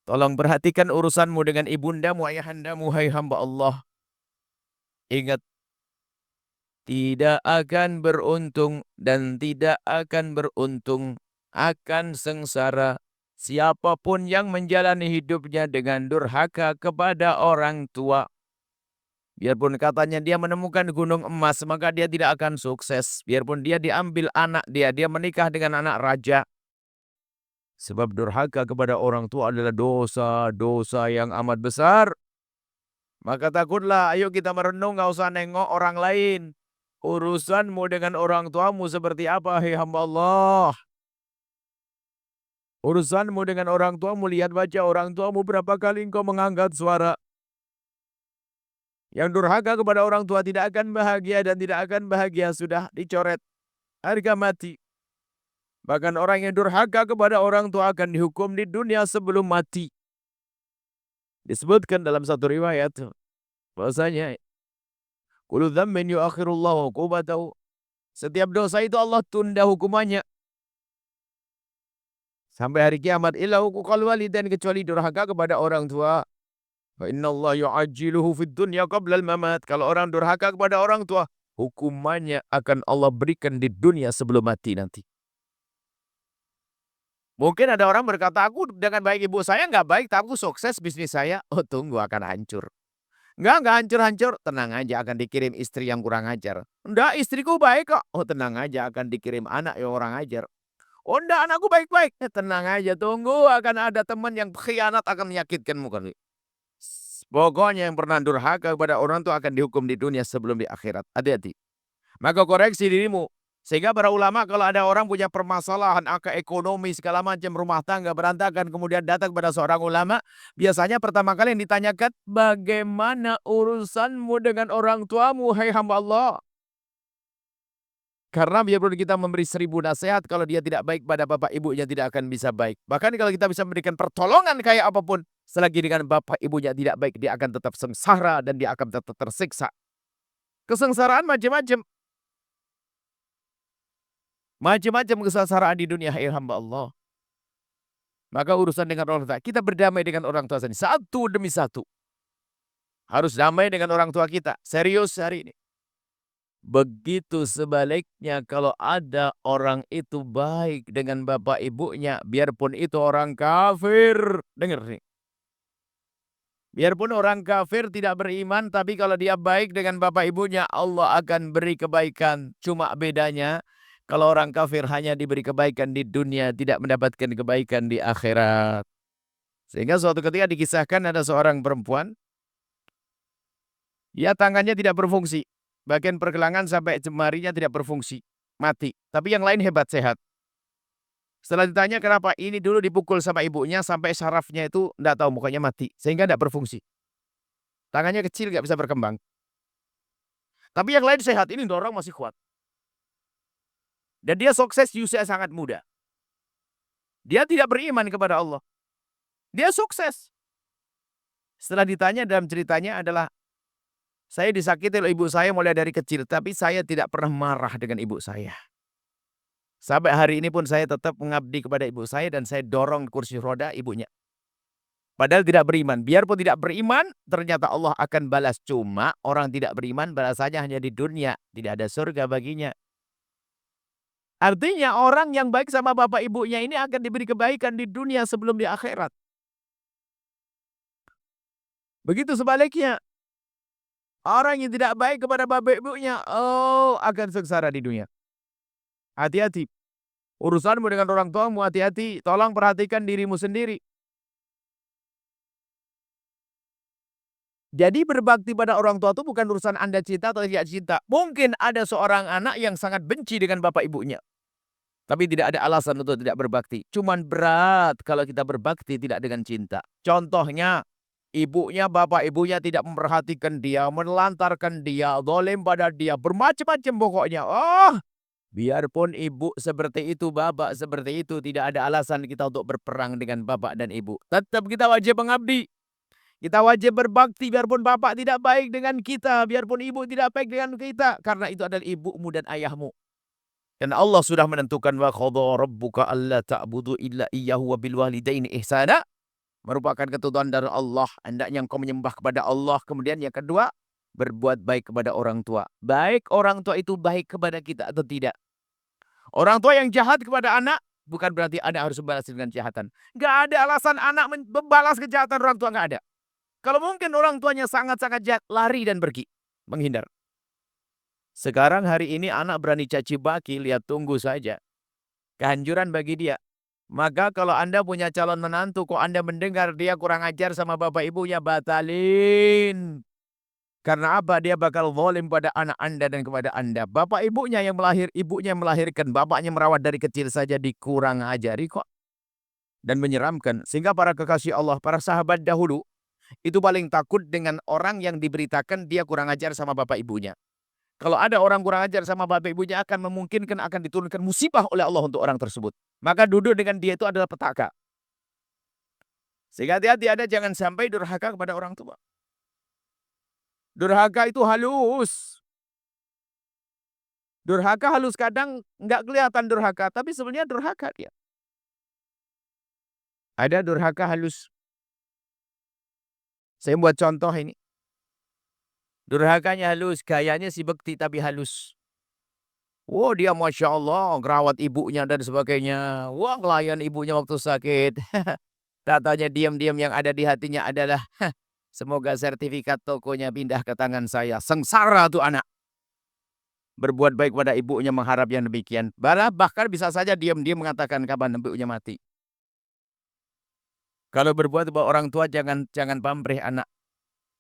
Tolong perhatikan urusanmu dengan ibundamu, ayahandamu, hai hamba Allah. Ingat, tidak akan beruntung dan tidak akan beruntung, akan sengsara siapapun yang menjalani hidupnya dengan durhaka kepada orang tua. Biarpun katanya dia menemukan gunung emas, maka dia tidak akan sukses. Biarpun dia diambil anak dia menikah dengan anak raja. Sebab durhaka kepada orang tua adalah dosa-dosa yang amat besar. Maka takutlah, ayo kita merenung, nggak usah nengok orang lain. Urusanmu dengan orang tuamu seperti apa, hei hamba Allah? Urusanmu dengan orang tuamu, lihat baca orang tuamu berapa kali engkau mengangkat suara. Yang durhaka kepada orang tua tidak akan bahagia dan tidak akan bahagia, sudah dicoret harga mati. Bahkan orang yang durhaka kepada orang tua akan dihukum di dunia sebelum mati. Disebutkan dalam satu riwayat bahwasanya kullu dzambin yuakhirullahu uqubatahu. Setiap dosa itu Allah tunda hukumannya sampai hari kiamat, illa huquqal walidain, kecuali durhaka kepada orang tua. Fa innallaha yu'ajjiluhu fid dunya qabla al-mamat. Kalau orang durhaka kepada orang tua, hukumannya akan Allah berikan di dunia sebelum mati nanti. Mungkin ada orang berkata, aku dengan baik ibu saya nggak baik, tapi aku sukses bisnis saya. Oh tunggu, akan hancur. Nggak hancur-hancur. Tenang aja, akan dikirim istri yang kurang ajar. Enggak, istriku baik kok. Oh tenang aja, akan dikirim anak yang orang ajar. Oh enggak, anakku baik-baik. Tenang aja, tunggu, akan ada teman yang khianat, akan menyakitkanmu. Pokoknya yang pernah durhaka kepada orang tua akan dihukum di dunia sebelum di akhirat. Hati-hati. Maka koreksi dirimu. Sehingga para ulama kalau ada orang punya permasalahan angka ekonomi segala macam, rumah tangga berantakan, kemudian datang kepada seorang ulama, biasanya pertama kali yang ditanyakan, bagaimana urusanmu dengan orang tuamu, hai hamba Allah? Karena biarpun kita memberi 1000 nasihat, kalau dia tidak baik pada bapak ibunya tidak akan bisa baik. Bahkan kalau kita bisa memberikan pertolongan kayak apapun, selagi dengan bapak ibunya tidak baik, dia akan tetap sengsara dan dia akan tetap tersiksa. Kesengsaraan macam-macam. Macam-macam kesengsaraan di dunia, hai hamba Allah. Maka urusan dengan orang tua, kita berdamai dengan orang tua sendiri. Satu demi satu. Harus damai dengan orang tua kita. Serius hari ini. Begitu sebaliknya, kalau ada orang itu baik dengan bapak ibunya, biarpun itu orang kafir. Dengar nih. Biarpun orang kafir tidak beriman, tapi kalau dia baik dengan bapak ibunya, Allah akan beri kebaikan. Cuma bedanya, kalau orang kafir hanya diberi kebaikan di dunia, tidak mendapatkan kebaikan di akhirat. Sehingga suatu ketika dikisahkan ada seorang perempuan, ya tangannya tidak berfungsi. Bagian pergelangan sampai jemarinya tidak berfungsi. Mati. Tapi yang lain hebat, sehat. Setelah ditanya kenapa, ini dulu dipukul sama ibunya sampai sarafnya itu tidak tahu, mukanya mati. Sehingga tidak berfungsi. Tangannya kecil, nggak bisa berkembang. Tapi yang lain sehat, ini dorong masih kuat. Dan dia sukses di usia sangat muda. Dia tidak beriman kepada Allah. Dia sukses. Setelah ditanya dalam ceritanya adalah, saya disakiti oleh ibu saya mulai dari kecil, tapi saya tidak pernah marah dengan ibu saya. Sampai hari ini pun saya tetap mengabdi kepada ibu saya dan saya dorong kursi roda ibunya. Padahal tidak beriman. Biarpun tidak beriman, ternyata Allah akan balas. Cuma orang tidak beriman balasannya hanya di dunia. Tidak ada surga baginya. Artinya orang yang baik sama bapak ibunya ini akan diberi kebaikan di dunia sebelum di akhirat. Begitu sebaliknya. Orang yang tidak baik kepada bapak ibunya, oh akan sengsara di dunia. Hati-hati. Urusanmu dengan orang tuamu, hati-hati. Tolong perhatikan dirimu sendiri. Jadi berbakti pada orang tua itu bukan urusan Anda cinta atau tidak cinta. Mungkin ada seorang anak yang sangat benci dengan bapak ibunya. Tapi tidak ada alasan untuk tidak berbakti. Cuman berat kalau kita berbakti tidak dengan cinta. Contohnya, ibunya, bapak ibunya tidak memperhatikan dia, menelantarkan dia, zalim pada dia, bermacam-macam pokoknya. Oh, biarpun ibu seperti itu, bapak seperti itu, tidak ada alasan kita untuk berperang dengan bapak dan ibu. Tetap kita wajib mengabdi. Kita wajib berbakti biarpun bapak tidak baik dengan kita, biarpun ibu tidak baik dengan kita. Karena itu adalah ibumu dan ayahmu. Dan Allah sudah menentukan wa qadha rabbuka alla ta'budu illa iyyahu wa bil walidaini ihsana. merupakan ketentuan dari Allah. Hendaknya engkau menyembah kepada Allah. Kemudian yang kedua, berbuat baik kepada orang tua. Baik orang tua itu baik kepada kita atau tidak. Orang tua yang jahat kepada anak, bukan berarti anak harus membalas dengan kejahatan. Nggak ada alasan anak membalas kejahatan orang tua, nggak ada. Kalau mungkin orang tuanya sangat-sangat jahat, lari dan pergi. Menghindar. Sekarang hari ini anak berani caci maki, lihat tunggu saja. Kehancuran bagi dia. Maka kalau Anda punya calon menantu, kok Anda mendengar dia kurang ajar sama bapak ibunya, batalin. Karena apa? Dia bakal zalim pada anak Anda dan kepada Anda. Bapak ibunya yang ibunya yang melahirkan, bapaknya merawat dari kecil saja dikurang ajari kok. Dan menyeramkan. Sehingga para kekasih Allah, para sahabat dahulu, itu paling takut dengan orang yang diberitakan dia kurang ajar sama bapak ibunya. Kalau ada orang kurang ajar sama bapak ibunya akan memungkinkan akan diturunkan musibah oleh Allah untuk orang tersebut. Maka duduk dengan dia itu adalah petaka. Sehingga hati-hati Anda jangan sampai durhaka kepada orang tua. Durhaka itu halus. Durhaka halus, kadang nggak kelihatan durhaka, tapi sebenarnya durhaka dia. Ada durhaka halus. Saya buat contoh ini. Durhakanya halus, gayanya si bekti tapi halus. Wah, dia Masya Allah, ngerawat ibunya dan sebagainya. Wah, ngelayan ibunya waktu sakit. Tatanya diam-diam yang ada di hatinya adalah, semoga sertifikat tokonya pindah ke tangan saya. Sengsara tuh anak. Berbuat baik pada ibunya mengharap yang demikian. Bahkan bisa saja diam-diam mengatakan kapan ibunya mati. Kalau berbuat buat orang tua jangan pamrih anak.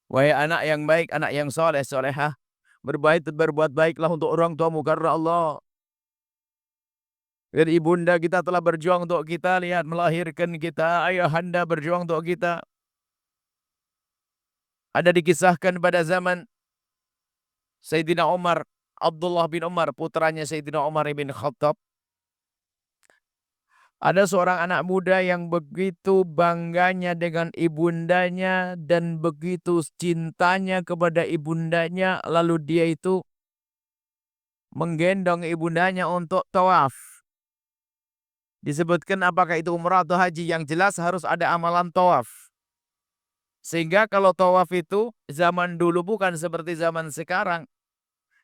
Wahai anak yang baik, anak yang soleh, solehah. Berbuat baiklah untuk orang tuamu karena Allah. Dan ibunda kita telah berjuang untuk kita, lihat melahirkan kita, ayahanda berjuang untuk kita. Ada dikisahkan pada zaman Sayyidina Umar, Abdullah bin Umar, putranya Sayyidina Umar bin Khattab. Ada seorang anak muda yang begitu bangganya dengan ibundanya dan begitu cintanya kepada ibundanya, lalu dia itu menggendong ibundanya untuk tawaf. Disebutkan apakah itu umrah atau haji, yang jelas harus ada amalan tawaf. Sehingga kalau tawaf itu zaman dulu bukan seperti zaman sekarang.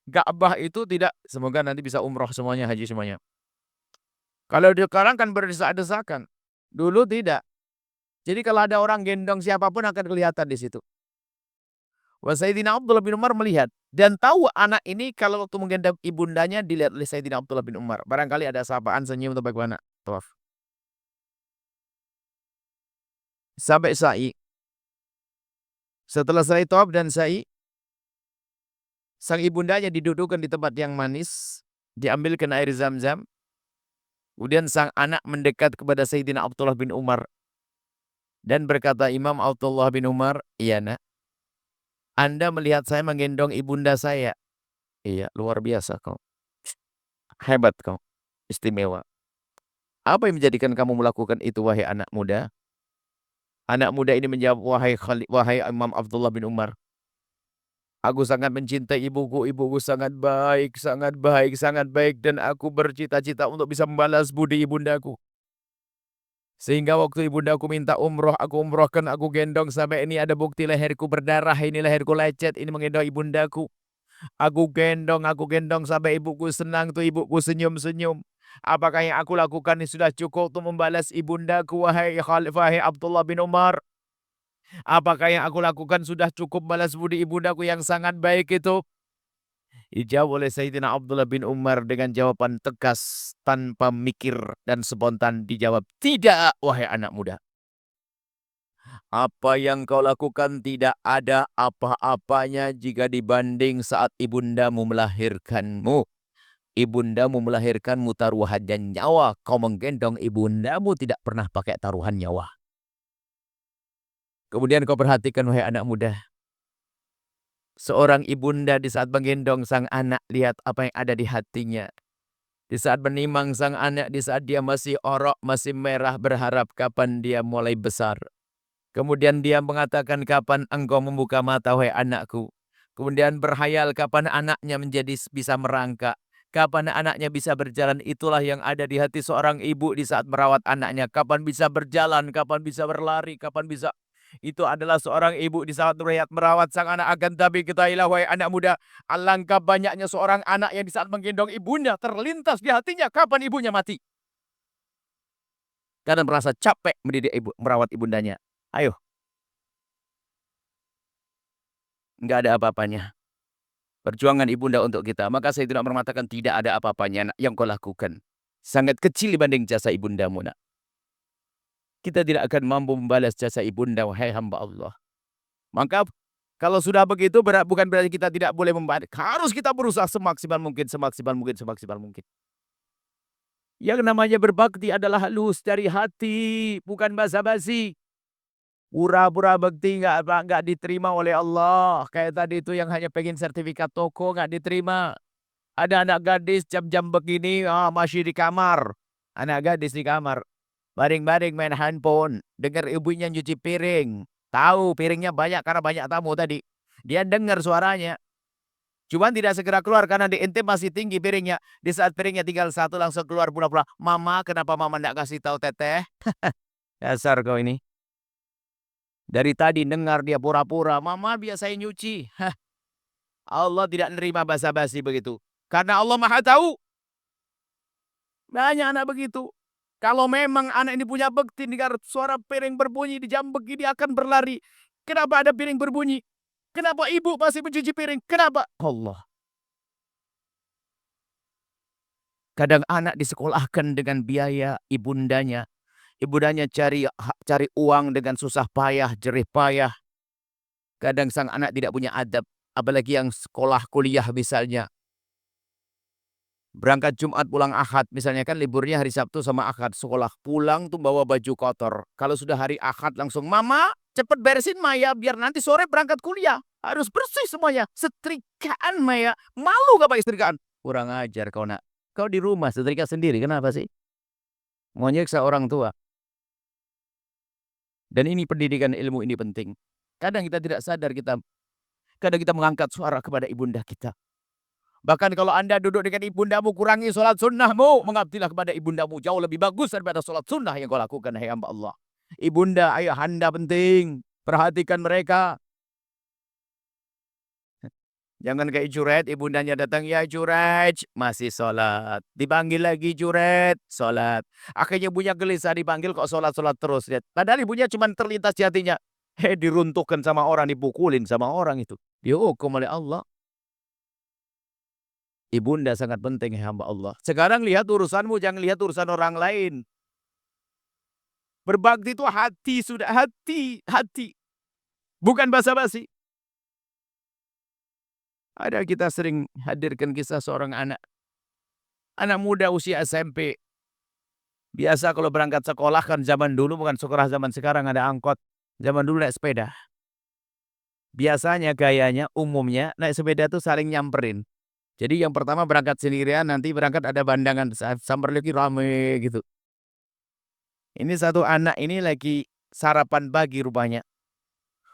Ka'bah itu tidak, semoga nanti bisa umrah semuanya, haji semuanya. Kalau sekarang kan berdesak-desakan. Dulu tidak. Jadi kalau ada orang gendong siapapun akan kelihatan di situ. Sayyidina Abdullah bin Umar melihat dan tahu anak ini kalau waktu menggendong ibundanya dilihat oleh Sayyidina Abdullah bin Umar. Barangkali ada sapaan, senyum atau bagaimana. Tawaf. Sampai sa'i. Setelah selesai tawaf dan sa'i, sang ibundanya didudukkan di tempat yang manis, diambilkan air zam-zam. Kemudian sang anak mendekat kepada Sayyidina Abdullah bin Umar dan berkata, Imam Abdullah bin Umar, iya nak, Anda melihat saya menggendong ibunda saya. Iya, luar biasa kau. Hebat kau. Istimewa. Apa yang menjadikan kamu melakukan itu, wahai anak muda? Anak muda ini menjawab, wahai Imam Abdullah bin Umar, aku sangat mencintai ibuku sangat baik, sangat baik, sangat baik. Dan aku bercita-cita untuk bisa membalas budi ibundaku. Sehingga waktu ibundaku minta umroh, aku umrohkan, aku gendong sampai ini ada bukti leherku berdarah, ini leherku lecet, ini menggendong ibundaku. Aku gendong sampai ibuku senang tuh, ibuku senyum-senyum. Apakah yang aku lakukan ini sudah cukup untuk membalas ibundaku, wahai Abdullah bin Umar? Apakah yang aku lakukan sudah cukup balas budi ibundaku yang sangat baik itu? Dijawab oleh Sayyidina Abdullah bin Umar dengan jawaban tegas tanpa mikir dan spontan dijawab, tidak wahai anak muda. Apa yang kau lakukan tidak ada apa-apanya jika dibanding saat ibundamu melahirkanmu. Ibundamu melahirkanmu taruhan dan nyawa. Kau menggendong ibundamu tidak pernah pakai taruhan nyawa. Kemudian kau perhatikan wahai anak muda. Seorang ibunda di saat menggendong sang anak, lihat apa yang ada di hatinya. Di saat menimang sang anak, di saat dia masih orok, masih merah, berharap kapan dia mulai besar. Kemudian dia mengatakan, kapan engkau membuka mata wahai anakku. Kemudian berhayal kapan anaknya menjadi bisa merangkak. Kapan anaknya bisa berjalan, itulah yang ada di hati seorang ibu di saat merawat anaknya. Kapan bisa berjalan, kapan bisa berlari, kapan bisa. Itu adalah seorang ibu di saat merawat sang anak. Akan tapi ketahuilah wahai anak muda, alangkah banyaknya seorang anak yang di saat menggendong ibunya terlintas di hatinya kapan ibunya mati. Karena merasa capek mendidik ibu, merawat ibundanya. Ayo, nggak ada apa-apanya. Perjuangan ibunda untuk kita. Maka saya tidak mengatakan tidak ada apa-apanya nak, yang kau lakukan. Sangat kecil dibanding jasa ibundamu nak. Kita tidak akan mampu membalas jasa ibunda wahai hamba Allah. Maka kalau sudah begitu bukan berarti kita tidak boleh membantu. Harus kita berusaha semaksimal mungkin, semaksimal mungkin, semaksimal mungkin. Yang namanya berbakti adalah halus dari hati, bukan basa-basi. Pura-pura bakti nggak diterima oleh Allah. Kayak tadi itu yang hanya pengen sertifikat toko nggak diterima. Ada anak gadis jam-jam begini masih di kamar. Anak gadis di kamar. Baring-baring main handphone. Dengar ibunya nyuci piring. Tahu piringnya banyak karena banyak tamu tadi. Dia dengar suaranya. Cuman tidak segera keluar karena di ente masih tinggi piringnya. Di saat piringnya tinggal satu langsung keluar pura-pura. Mama, kenapa mama enggak kasih tahu teteh? Dasar kau ini. Dari tadi dengar dia pura-pura. Mama biasa nyuci. Hah, Allah tidak nerima basa-basi begitu. Karena Allah Maha tahu. Banyak anak begitu. Kalau memang anak ini punya bekti, dengar suara piring berbunyi di jam begini akan berlari. Kenapa ada piring berbunyi? Kenapa ibu masih mencuci piring? Kenapa? Allah. Kadang anak disekolahkan dengan biaya ibundanya. Ibundanya cari uang dengan susah payah, jerih payah. Kadang sang anak tidak punya adab. Apalagi yang sekolah kuliah misalnya. Berangkat Jumat pulang Ahad. Misalnya kan liburnya hari Sabtu sama Ahad. Sekolah pulang tuh bawa baju kotor. Kalau sudah hari Ahad langsung, Mama cepet beresin Maya biar nanti sore berangkat kuliah. Harus bersih semuanya. Setrikaan Maya. Malu gak pakai setrikaan? Kurang ajar kau nak. Kau di rumah setrika sendiri. Kenapa sih? Mau nyeksa orang tua. Dan ini pendidikan ilmu ini penting. Kadang kita tidak sadar kadang kita mengangkat suara kepada ibunda kita. Bahkan kalau Anda duduk dengan ibundamu, kurangi sholat sunnahmu. Mengabdilah kepada ibundamu. Jauh lebih bagus daripada sholat sunnah yang kau lakukan, hai hamba Allah. Ibunda, ayahanda penting. Perhatikan mereka. Jangan kayak Juret, ibundanya datang, ya Juret, masih sholat. Dipanggil lagi Juret, sholat. Akhirnya ibunya gelisah, dipanggil kok sholat-sholat terus. Padahal ibunya cuma terlintas di hatinya. Diruntuhkan sama orang, dipukulin sama orang itu. Dihukum oleh Allah. Ibunda sangat penting ya hamba Allah. Sekarang lihat urusanmu, jangan lihat urusan orang lain. Berbakti itu hati, sudah hati. Bukan basa-basi. Ada kita sering hadirkan kisah seorang anak. Anak muda usia SMP. Biasa kalau berangkat sekolah kan zaman dulu bukan sekolah zaman sekarang ada angkot. Zaman dulu naik sepeda. Biasanya gayanya umumnya naik sepeda tuh saling nyamperin. Jadi yang pertama berangkat sendirian, nanti berangkat ada bandangan, samper lagi rame gitu. Ini satu anak ini lagi sarapan pagi rupanya.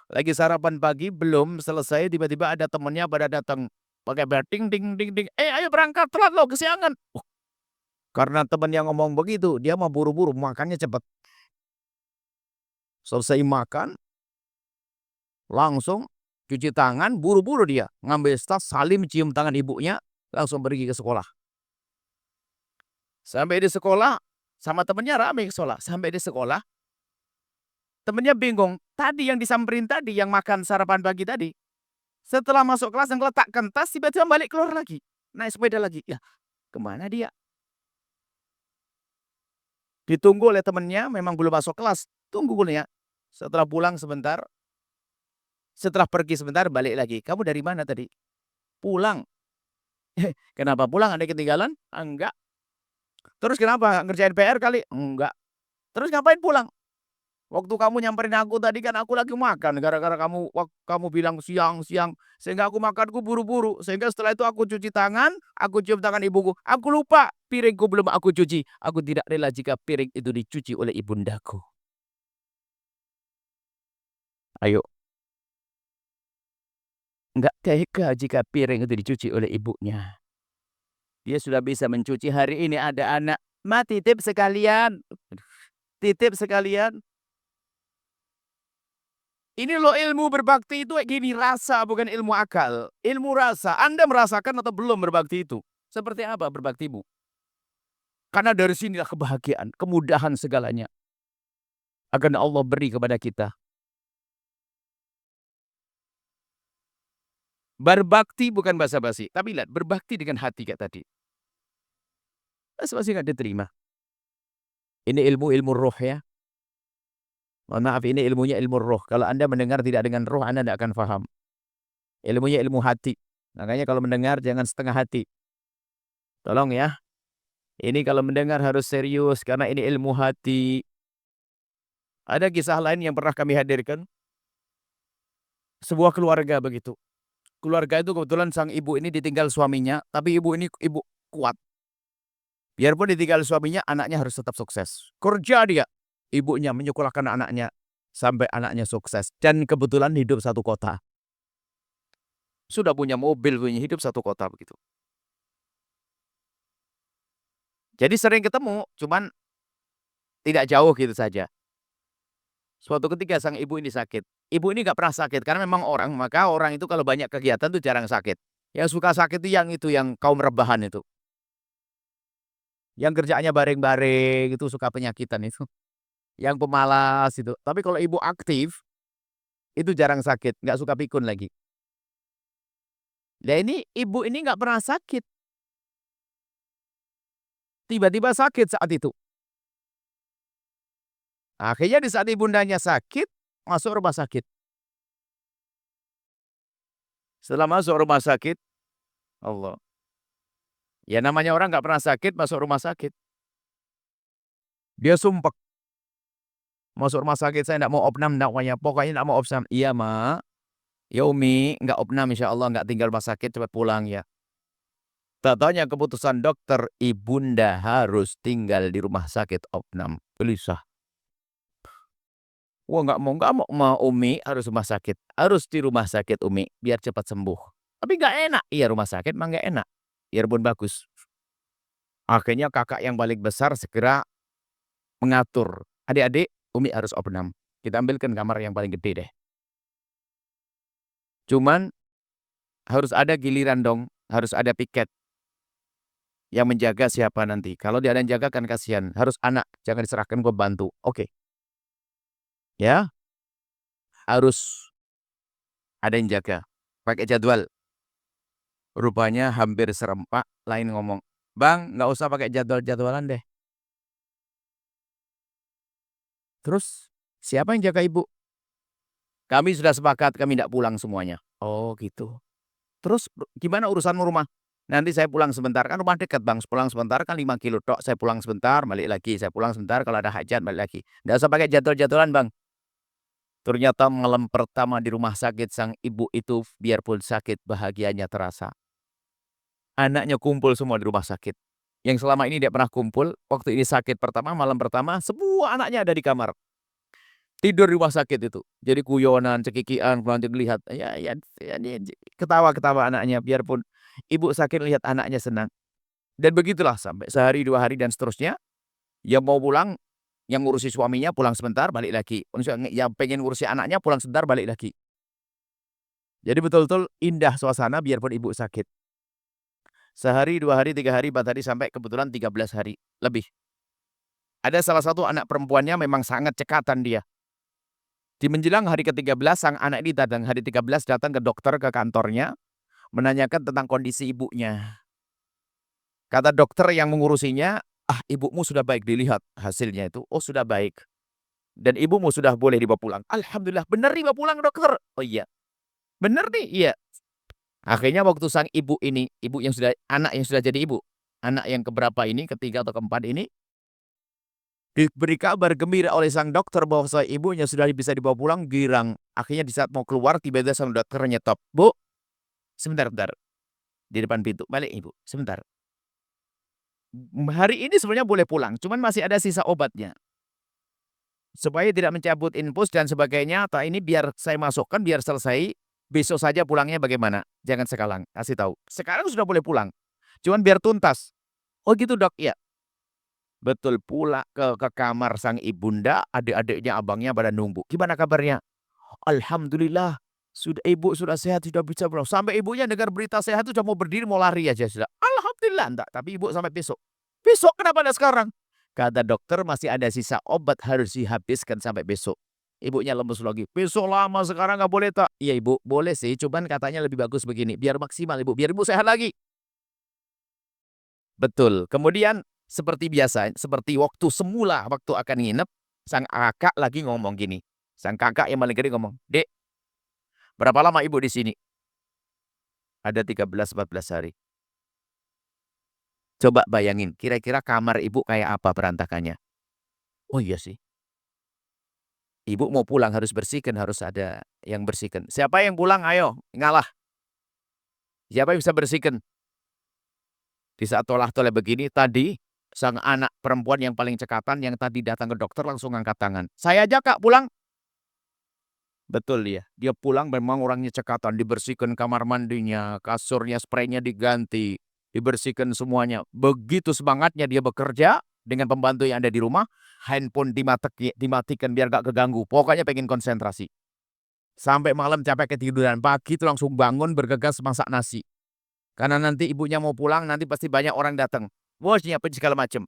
Lagi sarapan pagi belum selesai tiba-tiba ada temennya pada datang pakai bel ding ding ding ding. Ayo berangkat telat lo kesiangan. Karena temen yang ngomong begitu, dia mau buru-buru makannya cepet. Selesai makan, langsung cuci tangan, buru-buru dia ngambil tas, salim cium tangan ibunya, langsung pergi ke sekolah. Sampai di sekolah, sama temennya rame ke sekolah. Sampai di sekolah, temennya bingung. Tadi yang disamperin tadi, yang makan sarapan pagi tadi. Setelah masuk kelas yang letakkan tas, tiba-tiba balik keluar lagi. Naik sepeda lagi. Ya, kemana dia? Ditunggu oleh temennya, memang belum masuk kelas. Tunggu kuliah. Setelah pulang sebentar, setelah pergi sebentar, balik lagi. Kamu dari mana tadi? Pulang. Kenapa pulang? Ada ketinggalan? Enggak. Terus kenapa? Ngerjain PR kali? Enggak. Terus ngapain pulang? Waktu kamu nyamperin aku tadi kan aku lagi makan. Gara-gara kamu bilang siang-siang. Sehingga aku makanku buru-buru. Sehingga setelah itu aku cuci tangan. Aku cium tangan ibuku. Aku lupa piringku belum aku cuci. Aku tidak rela jika piring itu dicuci oleh ibundaku. Ayo. Enggak tega jika piring itu dicuci oleh ibunya. Dia sudah bisa mencuci, hari ini ada anak, "Ma, titip sekalian." Titip sekalian. Ini loh ilmu berbakti itu kayak gini, rasa bukan ilmu akal. Ilmu rasa. Anda merasakan atau belum berbakti itu? Seperti apa berbaktimu? Karena dari sinilah kebahagiaan, kemudahan segalanya akan Allah beri kepada kita. Berbakti bukan basa-basi, tapi lihat berbakti dengan hati kayak tadi. Basa-basi nggak diterima. Ini ilmu-ilmu roh ya. Mohon maaf, ini ilmunya ilmu roh. Kalau Anda mendengar tidak dengan roh, Anda tidak akan paham. Ilmunya ilmu hati. Makanya kalau mendengar jangan setengah hati. Tolong ya. Ini kalau mendengar harus serius karena ini ilmu hati. Ada kisah lain yang pernah kami hadirkan. Sebuah keluarga begitu. Keluarga itu kebetulan sang ibu ini ditinggal suaminya, tapi ibu ini ibu kuat. Biarpun ditinggal suaminya, anaknya harus tetap sukses. Kerja dia. Ibunya menyekolahkan anaknya sampai anaknya sukses. Dan kebetulan hidup satu kota. Sudah punya mobil, punya hidup satu kota begitu. Jadi sering ketemu, cuman tidak jauh gitu saja. Suatu ketika sang ibu ini sakit. Ibu ini nggak pernah sakit karena memang maka orang itu kalau banyak kegiatan tuh jarang sakit. Yang suka sakit itu yang kaum rebahan itu. Yang kerjaannya baring-baring itu suka penyakitan itu. Yang pemalas itu. Tapi kalau ibu aktif itu jarang sakit, nggak suka pikun lagi. Nah ini ibu ini nggak pernah sakit. Tiba-tiba sakit saat itu. Akhirnya di saat ibundanya sakit, masuk rumah sakit. Setelah masuk rumah sakit, Allah. Ya namanya orang nggak pernah sakit, masuk rumah sakit. Dia sumpek. Masuk rumah sakit, saya nggak mau opnam, pokoknya nggak mau opnam. Iya ma, ya Umi, nggak opnam insya Allah, nggak tinggal rumah sakit, cepat pulang ya. Tak tanya keputusan dokter, ibunda harus tinggal di rumah sakit opnam. Gelisah. Wah nggak mau, ma Umi harus rumah sakit. Harus di rumah sakit Umi, biar cepat sembuh. Tapi nggak enak. Iya rumah sakit mah nggak enak. Biarpun bagus. Akhirnya kakak yang paling besar segera mengatur. Adik-adik, Umi harus opnam. Kita ambilkan kamar yang paling gede deh. Cuman harus ada giliran dong. Harus ada piket. Yang menjaga siapa nanti. Kalau dia ada yang jaga kan kasihan. Harus anak. Jangan diserahkan ke bantu. Oke. Ya. Harus ada yang jaga. Pakai jadwal. Rupanya hampir serempak. Lain ngomong. Bang, nggak usah pakai jadwal-jadwalan deh. Terus, siapa yang jaga ibu? Kami sudah sepakat, kami tidak pulang semuanya. Oh gitu. Terus gimana urusanmu rumah? Nanti saya pulang sebentar, kan rumah dekat bang. Pulang sebentar kan 5 kilo tok. Saya pulang sebentar, balik lagi. Saya pulang sebentar, kalau ada hajat balik lagi. Tidak usah pakai jadwal-jadwalan bang. Ternyata malam pertama di rumah sakit sang ibu itu biarpun sakit bahagianya terasa. Anaknya kumpul semua di rumah sakit. Yang selama ini tidak pernah kumpul, waktu ini sakit pertama, malam pertama, semua anaknya ada di kamar. Tidur di rumah sakit itu. Jadi guyonan, cekikian, nanti lihat ketawa-ketawa anaknya biarpun ibu sakit lihat anaknya senang. Dan begitulah sampai sehari, 2 hari dan seterusnya. Yang mau pulang, yang ngurusi suaminya pulang sebentar balik lagi. Yang pengen ngurusi anaknya pulang sebentar balik lagi. Jadi betul-betul indah suasana biarpun ibu sakit. Sehari, 2 hari, 3 hari, 4 hari sampai kebetulan 13 hari lebih. Ada salah satu anak perempuannya memang sangat cekatan dia. Di menjelang hari ke-13 sang anak ini datang, hari 13 datang ke dokter ke kantornya, menanyakan tentang kondisi ibunya. Kata dokter yang mengurusinya, ibumu sudah baik, dilihat hasilnya itu, oh sudah baik. Dan ibumu sudah boleh dibawa pulang. Alhamdulillah, benar dibawa pulang dokter. Oh iya, benar nih, iya. Akhirnya waktu sang ibu ini, anak yang sudah jadi ibu, anak yang keberapa ini, ketiga atau keempat ini, diberi kabar gembira oleh sang dokter bahwa ibunya sudah bisa dibawa pulang, girang. Akhirnya di saat mau keluar, tiba-tiba sang dokter nyetop. Bu, sebentar. Di depan pintu, balik ibu, sebentar. Hari ini sebenarnya boleh pulang, cuman masih ada sisa obatnya. Supaya tidak mencabut infus dan sebagainya, atau ini biar saya masukkan, biar selesai. Besok saja pulangnya bagaimana? Jangan sekarang, kasih tahu. Sekarang sudah boleh pulang. Cuman biar tuntas. "Oh gitu, Dok?" "Iya." Betul, pula ke kamar sang ibunda, adik-adiknya, abangnya pada nunggu. "Gimana kabarnya?" "Alhamdulillah, ibu sudah sehat, sudah bisa pulang." Sampai ibunya dengar berita sehat itu sudah mau berdiri, mau lari aja sudah. "Alhamdulillah." "Enggak, tapi ibu sampai besok." "Besok kenapa enggak sekarang?" Kata dokter, "Masih ada sisa obat harus dihabiskan sampai besok." Ibunya lemes lagi, "Besok lama, sekarang nggak boleh tak?" "Iya Ibu, boleh sih, cuman katanya lebih bagus begini, biar maksimal Ibu, biar Ibu sehat lagi." Betul, kemudian seperti biasa, seperti waktu semula waktu akan nginep, sang kakak lagi ngomong gini, sang kakak yang paling gede ngomong, "Dek, berapa lama Ibu di sini?" "Ada 13, 14 hari." "Coba bayangin, kira-kira kamar Ibu kayak apa berantakannya?" "Oh iya sih, Ibu mau pulang harus bersihkan, harus ada yang bersihkan." "Siapa yang pulang ayo, ngalah, siapa yang bisa bersihkan?" Di saat tolah-toleh begini tadi, sang anak perempuan yang paling cekatan yang tadi datang ke dokter langsung angkat tangan, "Saya aja Kak pulang." Betul dia. Dia pulang memang orangnya cekatan, dibersihkan kamar mandinya, kasurnya, spraynya diganti, dibersihkan semuanya. Begitu semangatnya dia bekerja dengan pembantu yang ada di rumah, handphone dimatikan biar gak keganggu. Pokoknya pengen konsentrasi. Sampai malam capek ketiduran, pagi itu langsung bangun bergegas masak nasi. Karena nanti ibunya mau pulang, nanti pasti banyak orang datang. Bos nyiapin segala macam.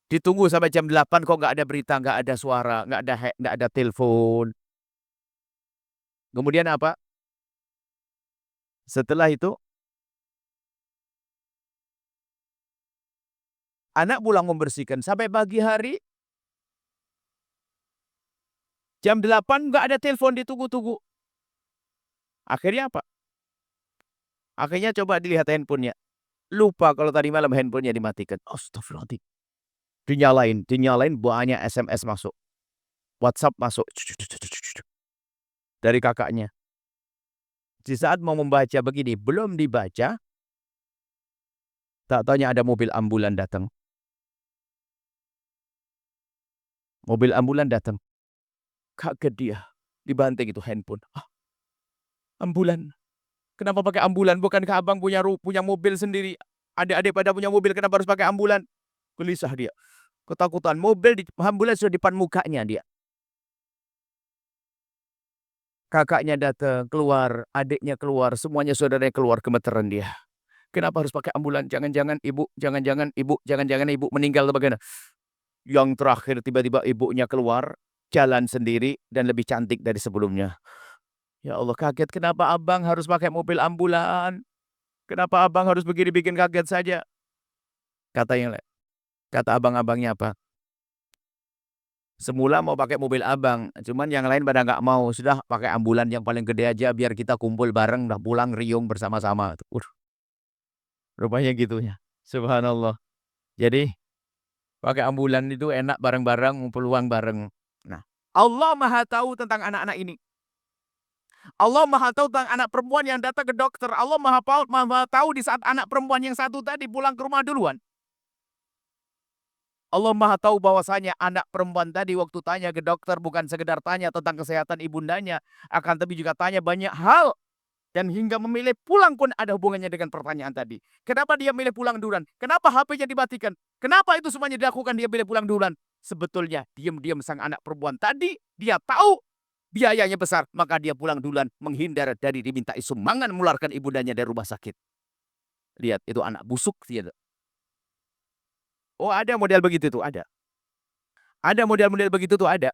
Ditunggu sampai jam 8 kok nggak ada berita, nggak ada suara, nggak ada telepon. Kemudian apa? Setelah itu, anak pulang membersihkan. Sampai pagi hari, jam 8 nggak ada telepon, ditunggu-tunggu. Akhirnya apa? Akhirnya coba dilihat handphonenya. Lupa kalau tadi malam handphonenya dimatikan. Astagfirullahaladzim. Dinyalain banyak SMS masuk. WhatsApp masuk. Dari kakaknya. Di saat mau membaca begini, belum dibaca, tak taunya ada mobil ambulan datang. Mobil ambulan datang. Kaget dia. Dibanting itu handphone. "Ah, ambulan. Kenapa pakai ambulan? Bukankah abang punya mobil sendiri? Adik-adik pada punya mobil, kenapa harus pakai ambulan?" Gelisah dia. Ketakutan. Ambulan sudah depan mukanya dia. Kakaknya datang, keluar, adiknya keluar, semuanya saudaranya keluar, gemeteran dia. "Kenapa harus pakai ambulan? Jangan-jangan ibu meninggal atau bagaimana?" Yang terakhir tiba-tiba ibunya keluar, jalan sendiri dan lebih cantik dari sebelumnya. Ya Allah, kaget, "Kenapa abang harus pakai mobil ambulan? Kenapa abang harus begini, bikin kaget saja?" Kata yang lain, kata abang-abangnya apa, "Semula mau pakai mobil abang, cuman yang lain pada nggak mau. Sudah pakai ambulan yang paling gede aja biar kita kumpul bareng, dah pulang riung bersama-sama." Rupanya gitunya. Subhanallah. Jadi pakai ambulan itu enak bareng-bareng, ngumpul uang bareng. Nah, Allah Maha tahu tentang anak-anak ini. Allah Maha tahu tentang anak perempuan yang datang ke dokter. Allah Maha tahu di saat anak perempuan yang satu tadi pulang ke rumah duluan. Allah Maha tahu bahwasanya anak perempuan tadi waktu tanya ke dokter bukan sekedar tanya tentang kesehatan ibundanya, akan tapi juga tanya banyak hal dan hingga memilih pulang pun ada hubungannya dengan pertanyaan tadi. Kenapa dia milih pulang duluan? Kenapa HP-nya dimatikan? Kenapa itu semuanya dilakukan dia milih pulang duluan? Sebetulnya diam-diam sang anak perempuan tadi dia tahu biayanya besar, maka dia pulang duluan menghindar dari dimintai sumbangan mengeluarkan ibundanya dari rumah sakit. Lihat itu anak busuk dia. Oh ada model begitu tuh, ada. Ada model-model begitu tuh ada.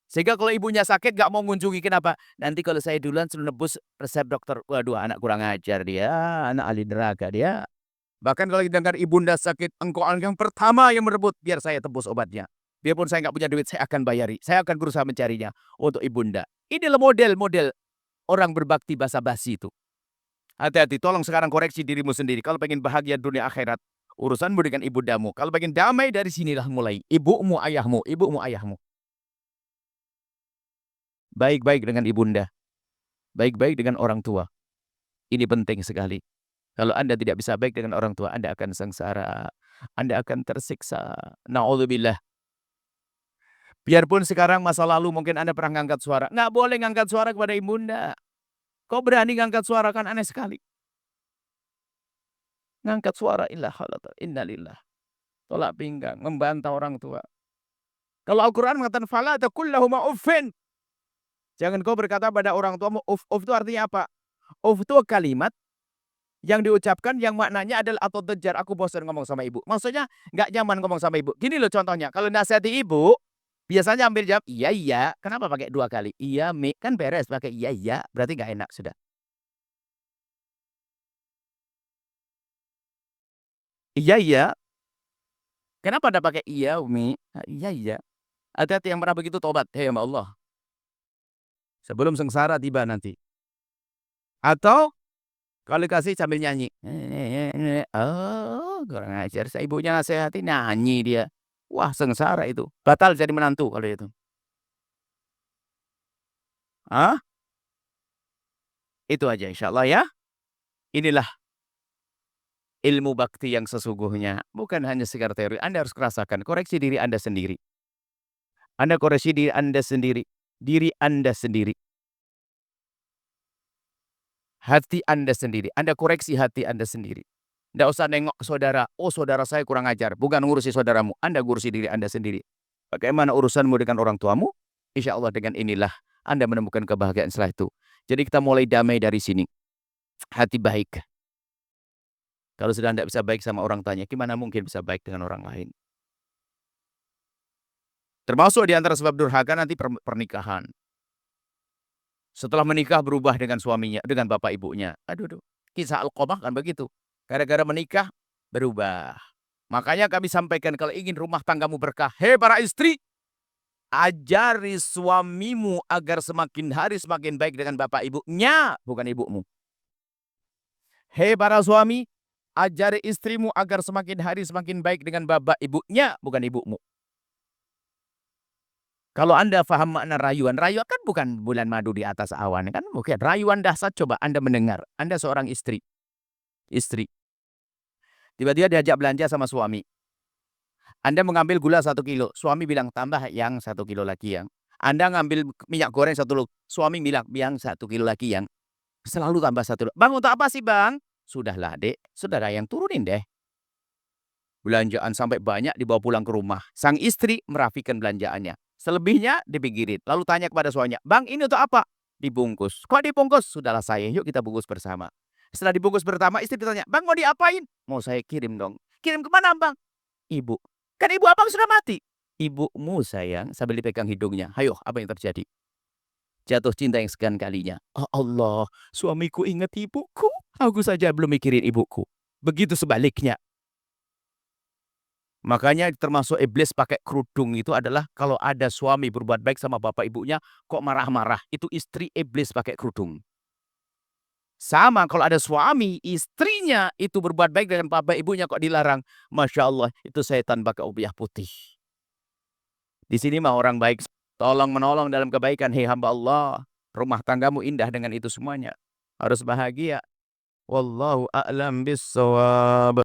Sehingga kalau ibunya sakit nggak mau ngunjungi, kenapa? "Nanti kalau saya duluan suruh nebus resep dokter." Waduh, anak kurang ajar dia, anak ahli neraka dia. Bahkan kalau dengar ibunda sakit, "Engkau orang yang pertama yang merebut, biar saya tebus obatnya. Biarpun saya nggak punya duit, saya akan bayari. Saya akan berusaha mencarinya untuk ibunda." Inilah model-model orang berbakti basa-basi itu. Hati-hati, tolong sekarang koreksi dirimu sendiri. Kalau pengen bahagia dunia akhirat, urusanmu dengan ibundamu. Kalau pengen damai, dari sinilah mulai. Ibumu, ayahmu, ibumu, ayahmu. Baik-baik dengan ibunda, baik-baik dengan orang tua. Ini penting sekali. Kalau Anda tidak bisa baik dengan orang tua, Anda akan sengsara, Anda akan tersiksa. Na'udzubillah. Biarpun sekarang masa lalu mungkin Anda pernah ngangkat suara, nggak boleh ngangkat suara kepada ibunda. Kok berani ngangkat suara, kan aneh sekali. ngangkat suara innalillah, tolak pinggang, membantah orang tua. Kalau Al-Quran mengatakan fala taqul lahuma uffin. Jangan kau berkata pada orang tuamu uff. Uff itu artinya apa? Uff itu kalimat yang diucapkan yang maknanya adalah atau tejar, aku bosan ngomong sama ibu. Maksudnya nggak nyaman ngomong sama ibu. Gini loh contohnya, kalau nasihati ibu, biasanya hampir jawab, iya iya. Kenapa pakai 2 kali? Iya, Mi. Kan beres pakai iya iya, berarti nggak enak sudah. Iya iya. Kenapa ada pakai iya, Umi? Ah, iya iya. Hati-hati yang pernah begitu tobat, hei hamba Allah. Sebelum sengsara tiba nanti. Atau kalau dikasih sambil nyanyi. Oh, kurang ajar. Saya ibunya nasihati nyanyi dia. Wah, sengsara itu. Batal jadi menantu kalau itu. Ah, itu aja insyaallah ya. Inilah ilmu bakti yang sesungguhnya. Bukan hanya sekedar teori. Anda harus rasakan. Koreksi diri Anda sendiri. Anda koreksi diri Anda sendiri. Diri Anda sendiri. Hati Anda sendiri. Anda koreksi hati Anda sendiri. Tidak usah nengok ke saudara. Oh, saudara saya kurang ajar. Bukan ngurusi saudaramu. Anda ngurusi diri Anda sendiri. Bagaimana urusanmu dengan orang tuamu? Insya Allah dengan inilah Anda menemukan kebahagiaan setelah itu. Jadi kita mulai damai dari sini. Hati baik. Kalau sudah tidak bisa baik sama orang tanya, gimana mungkin bisa baik dengan orang lain? Termasuk di antara sebab durhaka nanti pernikahan. Setelah menikah berubah dengan suaminya, dengan bapak ibunya. Aduh, aduh. Kisah Alqamah kan begitu. Gara-gara menikah berubah. Makanya kami sampaikan kalau ingin rumah tanggamu berkah, hei para istri, ajari suamimu agar semakin hari semakin baik dengan bapak ibunya, bukan ibumu. Hei para suami, ajari istrimu agar semakin hari semakin baik dengan bapak ibunya, bukan ibumu. Kalau Anda faham makna rayuan, rayuan kan bukan bulan madu di atas awan, kan bukan. Rayuan dahsyat coba Anda mendengar. Anda seorang istri. Istri. Tiba-tiba diajak belanja sama suami. Anda mengambil gula 1 kilo, suami bilang tambah yang 1 kilo lagi yang. Anda ngambil minyak goreng 1 kilo, suami bilang yang 1 kilo lagi yang. Selalu tambah 1 kilo. Bang untuk apa sih bang? Sudahlah dek, saudara yang turunin deh. Belanjaan sampai banyak dibawa pulang ke rumah. Sang istri merapikan belanjaannya. Selebihnya dipikirin. Lalu tanya kepada suaminya, bang ini untuk apa? Dibungkus. Kok dibungkus? Sudahlah sayang, yuk kita bungkus bersama. Setelah dibungkus bersama, istri ditanya, bang mau diapain? Mau saya kirim dong. Kirim kemana bang? Ibu. Kan ibu abang sudah mati. Ibumu sayang, sambil dipegang hidungnya. Hayo, apa yang terjadi? Jatuh cinta yang sekian kalinya. Oh Allah, suamiku ingat ibuku. Aku saja belum mikirin ibuku. Begitu sebaliknya. Makanya termasuk iblis pakai kerudung itu adalah kalau ada suami berbuat baik sama bapak ibunya, kok marah-marah. Itu istri iblis pakai kerudung. Sama kalau ada suami, istrinya itu berbuat baik dengan bapak ibunya kok dilarang. Masya Allah, itu setan pakai ubiah putih. Di sini mah orang baik. Tolong menolong dalam kebaikan. Hei hamba Allah. Rumah tanggamu indah dengan itu semuanya. Harus bahagia. Wallahu a'lam bissawab.